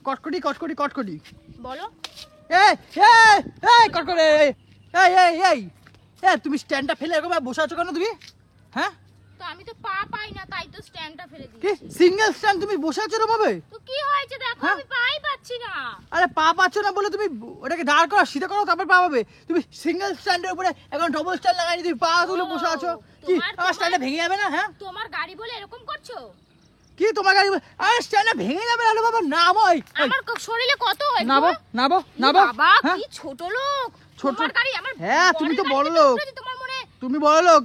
কটকটি কটকটি কটকটি বলো। এই এই এই কটকটি এই এই এই এই তুমি স্ট্যান্ডটা ফেলে এরকম বসে আছো কেন তুমি? হ্যাঁ তো আমি তো পা পাই না, তাই তো স্ট্যান্ডটা ফেলে কি দিয়েছি। সিঙ্গেল স্ট্যান্ড তুমি বসে আছো এরকম ভাবে? তো কি হয়েছে দেখো, হ্যাঁ? আমি পাই পাচ্ছি না। আরে পা পাচ্ছ না বলে তুমি ওটাকে দাঁড় করো, সিধা করো, তারপর পা পাবে। তুমি সিঙ্গেল স্ট্যান্ডের উপরে এখন ডবল স্ট্যান্ড লাগাই তুমি পা তুলে বসে আছো। কি আমার স্ট্যান্ডটা ভেঙে যাবে না? হ্যাঁ তোমার গাড়ি বলে এরকম করছো? কি তোমার গাড়ি? আরে স্ট্যান্ডটা ভেঙে যাবে না বাবা, নামো। আমার শরীরে কত হয় গো? নামো নামো নামো। বাবা হ্যাঁ কি ছোট লোক। ছোট? তোমার গাড়ি আমার হ্যাঁ তুমি তো বড় লোক, তোমার মনে তুমি বড় লোক।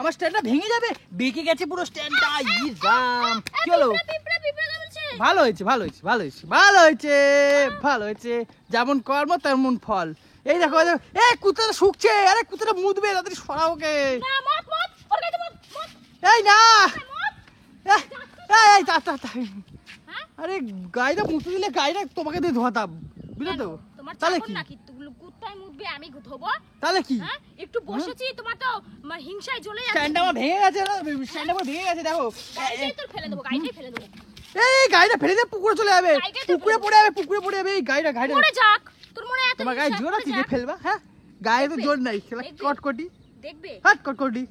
আমার স্ট্যান্ডটা ভেঙে যাবে, বেঁকে গেছে পুরো স্ট্যান্ডটা। ই রাম, কি হলো? পিঁপড়া পিঁপড়া বলছে। ভালো হয়েছে ভালো হয়েছে ভালো হয়েছে ভালো হয়েছে ভালো হয়েছে, যেমন কর্ম তেমন ফল। এই দেখো এই কুত্তাটা শুকছে, আরে কুত্তাটা মুদবে, তাড়াতাড়ি সরাও ওকে। না মত মত ওর গাড়ি মত মত। এই না মত। এই এই তা তা তা। হ্যাঁ? আরে গাড়িটা মুতে দিলে গাড়িটা তোমাকে দিয়ে ধোয়াতাম, বুঝলে তো? তোমার তাহলে চাকর কি? নাকি কুত্তায় মুতবে আমি ধোবো? তাহলে কি? হ্যাঁ একটু বসেছি, তোমার তো হিংসায় জ্বলে যাচ্ছে। স্ট্যান্ডটা আমার ভেঙে গেছে না, স্ট্যান্ডটা আমার ভেঙে গেছে দেখো। গাড়িটাই তো ফেলে দেবো, গাড়িটাই ফেলে দেবো। এই গাড়িটা ফেলে দিয়ে পুকুরে চলে যাবে, গাড়িটাই তো পুকুরে পড়ে যাবে, পুকুরে পড়ে যাবে। এই গাড়িটা গাড়িটা পড়ে যাক, তোর মনে এত তোমার গায়ে হিংসা, জোর পড়ে আছে যে যাক। ফেলবা? হ্যাঁ গায়ে তো দেখবে? জোর নাই, খেলা দেখবে? কটকটি। দেখবে হাট কটকটি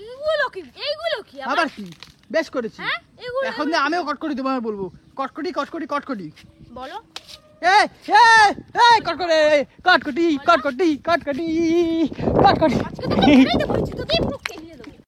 এইগুলো কি আবার কি? বেশ করেছি। হ্যাঁ এগুলো এখন দিয়ে আমিও কটকটি তোমার বলবো, কটকটি কটকটি কটকটি। বলো। এই এই এই কটকটি কটকটি কটকটি কটকটি কটকটি। আজকে তো ধরেই দেবো, তুই